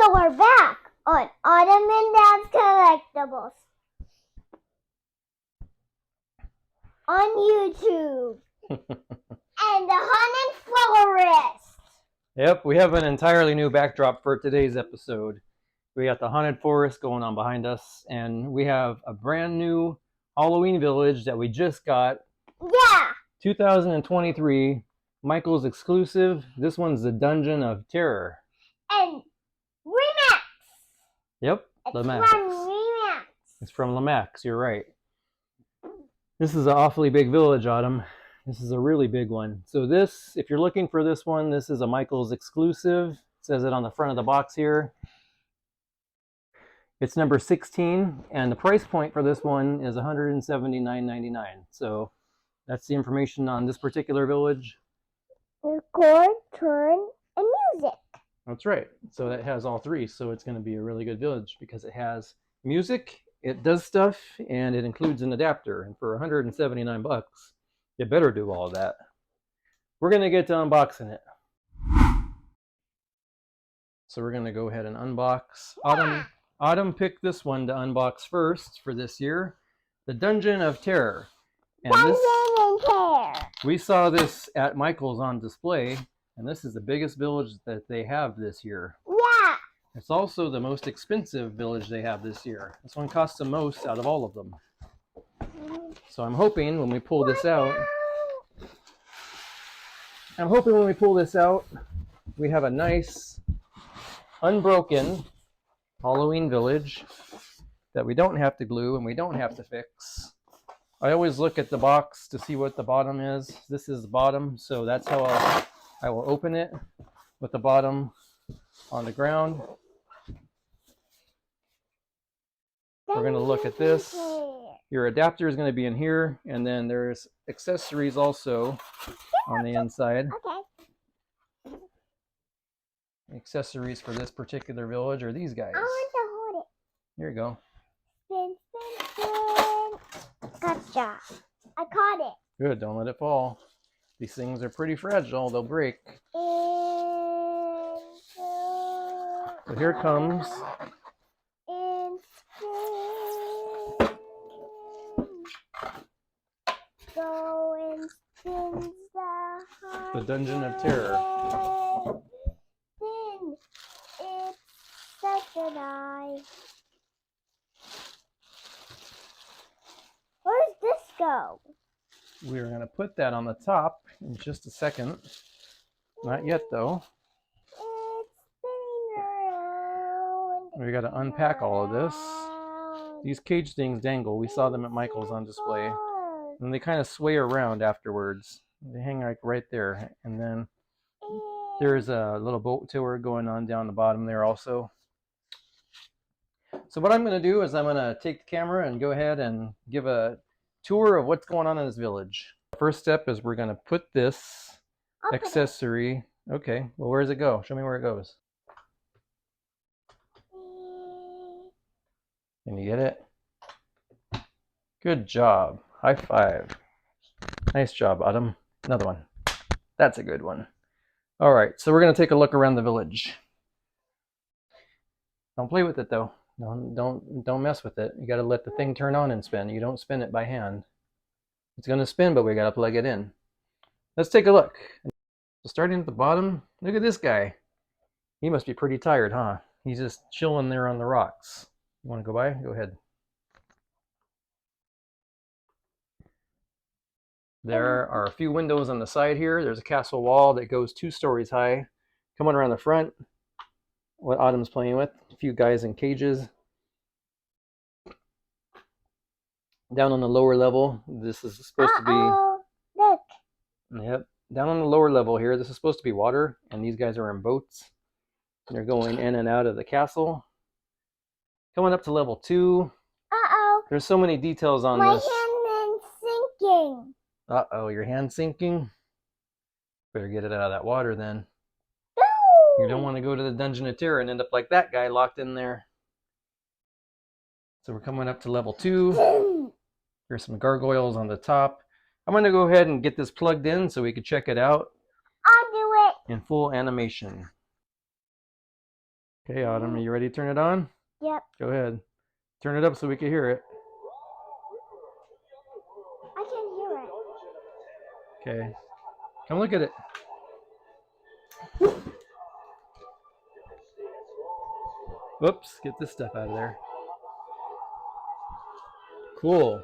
So we're back on Autumn and Dad's Collectibles on YouTube and the Haunted Forest. Yep, we have an entirely new backdrop for today's episode. We got the Haunted Forest going on behind us, and we have a brand new Halloween village that we just got. Yeah. 2023, Michael's exclusive. This one's the Dungeon of Terror. And Remax. Yep, It's Lemax. from Remax. It's from Lemax, you're right. This is an awfully big village, Autumn. This is a really big one. So this, if you're looking for this one, this is a Michael's exclusive. It says it on the front of the box here. It's number 16, and the price point for this one is $179.99. So that's the information on this particular village. Record, turn, and music. That's right. So that has all three. So it's going to be a really good village because it has music, it does stuff, and it includes an adapter. And for 179 bucks, you better do all that. We're going to get to unboxing it. So we're going to go ahead and unbox. Autumn picked this one to unbox first for this year, the Dungeon of Terror. And we saw this at Michael's on display, and this is the biggest village that they have this year. Yeah. It's also the most expensive village they have this year. This one costs the most out of all of them. So I'm hoping when we pull this out, we have a nice, unbroken Halloween village that we don't have to glue and we don't have to fix. I always look at the box to see what the bottom is. This is the bottom, so that's how I will open it, with the bottom on the ground. We're going to look at this. Your adapter is going to be in here, and then there's accessories also on the inside. Okay. Accessories for this particular village are these guys. I want to hold it. Here you go. Spin, spin, spin. Gotcha. I caught it. Good, don't let it fall. These things are pretty fragile, they'll break. And So here comes and spin. Go and spin the Dungeon of Terror. Spin. It's such an eye. Where's this go? We're going to put that on the top in just a second. Not yet, though. It's spinning around. We got to unpack all of this. These cage things dangle. We saw them at Michael's on display. And they kind of sway around afterwards. They hang like right there. And then there's a little boat tour going on down the bottom there also. So what I'm going to do is I'm going to take the camera and go ahead and give a tour of what's going on in this village. First step is we're going to put this accessory. Okay, well, where does it go? Show me where it goes. Can you get it? Good job. High five. Nice job, Autumn. Another one. That's a good one. All right, so we're going to take a look around the village. Don't play with it, though. Don't mess with it. You got to let the thing turn on and spin. You don't spin it by hand. It's going to spin, but we got to plug it in. Let's take a look. So starting at the bottom, look at this guy. He must be pretty tired, huh? He's just chilling there on the rocks. You want to go by? Go ahead. There are a few windows on the side here. There's a castle wall that goes 2 stories high. Coming around the front, what Autumn's playing with. A few guys in cages. Down on the lower level, this is supposed to be... Look. Yep. Down on the lower level here, this is supposed to be water, and these guys are in boats. They're going in and out of the castle. Coming up to level 2. Uh-oh. There's so many details on My this. hand is sinking. Uh-oh, your hand's sinking? Better get it out of that water then. You don't want to go to the Dungeon of Terror and end up like that guy locked in there. So we're coming up to level 2. There's some gargoyles on the top. I'm going to go ahead and get this plugged in so we can check it out. I'll do it. In full animation. Okay, Autumn, are you ready to turn it on? Yep. Go ahead. Turn it up so we can hear it. I can hear it. Okay. Come look at it. Whoops, get this stuff out of there. Cool.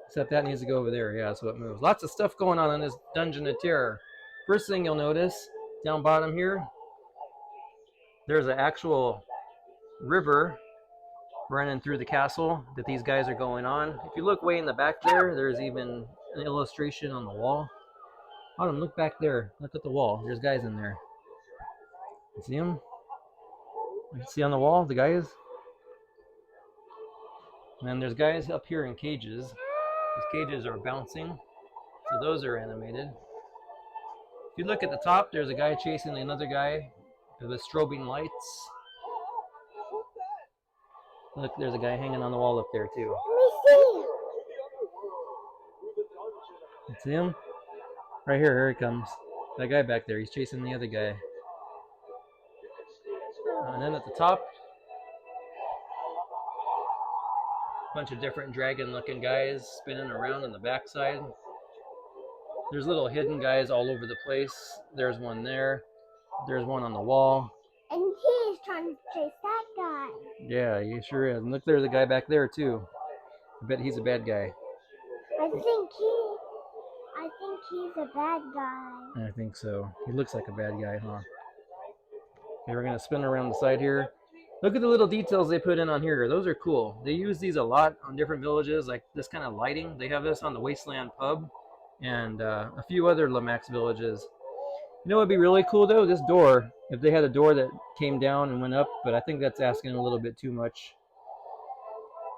Except that needs to go over there. Yeah, so it moves. Lots of stuff going on in this Dungeon of Terror. First thing you'll notice, down bottom here, there's an actual river running through the castle that these guys are going on. If you look way in the back there, there's even an illustration on the wall. Autumn, look back there. Look at the wall. There's guys in there. You see them? You see on the wall, the guys? And then there's guys up here in cages. These cages are bouncing, so those are animated. If you look at the top, there's a guy chasing another guy with strobing lights. Look, there's a guy hanging on the wall up there too. Let me see. You see him? Right here, here he comes. That guy back there, he's chasing the other guy. And then at the top, a bunch of different dragon-looking guys spinning around on the backside. There's little hidden guys all over the place. There's one there. There's one on the wall. And he's trying to chase that guy. Yeah, he sure is. And look, there's a guy back there too. I bet he's a bad guy. I think he's a bad guy. I think so. He looks like a bad guy, huh? Okay, we're gonna spin around the side here. Look at the little details they put in on here. Those are cool. They use these a lot on different villages, like this kind of lighting. They have this on the Wasteland Pub and a few other Lemax villages. You know what would be really cool though? This door. If they had a door that came down and went up, but I think that's asking a little bit too much.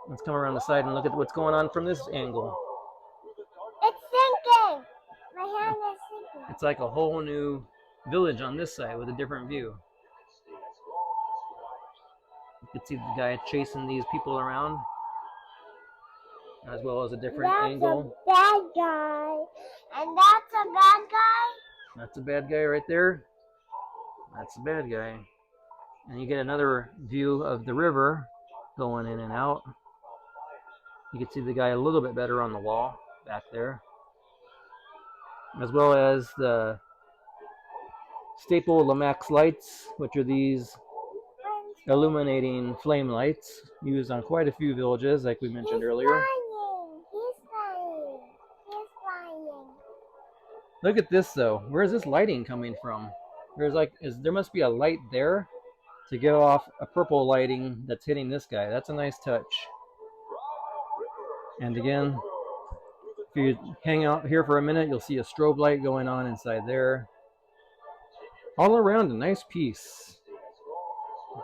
Let's come around the side and look at what's going on from this angle. It's sinking. My hand is sinking. It's like a whole new village on this side with a different view. You can see the guy chasing these people around, as well as a different angle. That's a bad guy. And that's a bad guy? That's a bad guy right there. That's a bad guy. And you get another view of the river going in and out. You can see the guy a little bit better on the wall back there, as well as the staple Lemax lights, which are these illuminating flame lights used on quite a few villages, like we mentioned earlier. He's flying. Look at this though. Where's this lighting coming from? There must be a light there to give off a purple lighting that's hitting this guy. That's a nice touch. And again, if you hang out here for a minute, you'll see a strobe light going on inside there. All around a nice piece.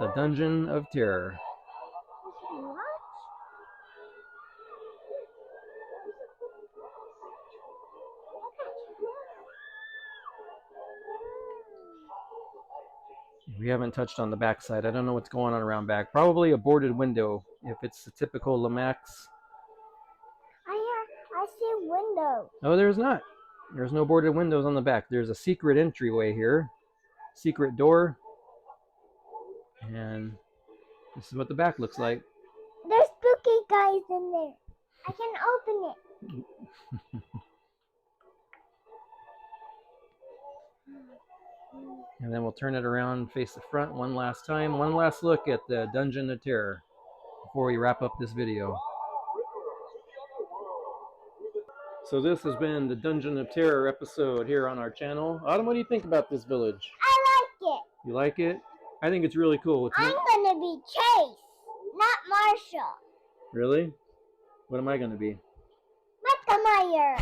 The Dungeon of Terror. What? We haven't touched on the back side. I don't know what's going on around back. Probably a boarded window if it's the typical Lemax. I see windows. Oh, there's not. There's no boarded windows on the back. There's a secret entryway here. Secret door. And this is what the back looks like. There's spooky guys in there. I can open it. And then we'll turn it around, face the front one last time. One last look at the Dungeon of Terror before we wrap up this video. So this has been the Dungeon of Terror episode here on our channel. Autumn, what do you think about this village? I like it. You like it? I think it's really cool. I'm gonna be Chase, not Marshall. Really? What am I gonna be? Meyer.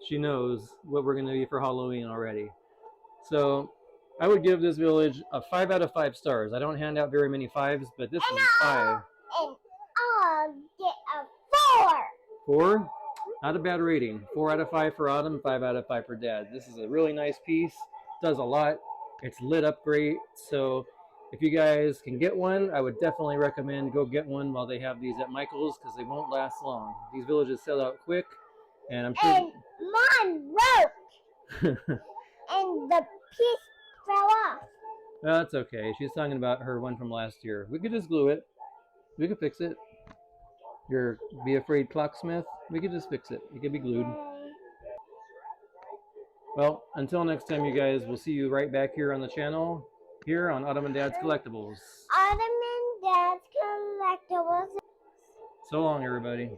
She knows what we're gonna be for Halloween already. So I would give this village a 5 out of 5 stars. I don't hand out very many 5s, but this is a 5. And I'll get a 4. 4? Not a bad rating. 4 out of 5 for Autumn, 5 out of 5 for Dad. This is a really nice piece. Does a lot. It's lit up great. So if you guys can get one, I would definitely recommend go get one while they have these at Michael's, because they won't last long. These villages sell out quick, and I'm sure. And mine broke. And the piece fell off. No, that's okay. She's talking about her one from last year. We could just glue it. We could fix it. Your Be Afraid Clocksmith. We could just fix it. It could be glued. Yay. Well, until next time, you guys, we'll see you right back here on the channel, here on Autumn and Dad's Collectibles. Ottoman Dad's Collectibles. So long, everybody.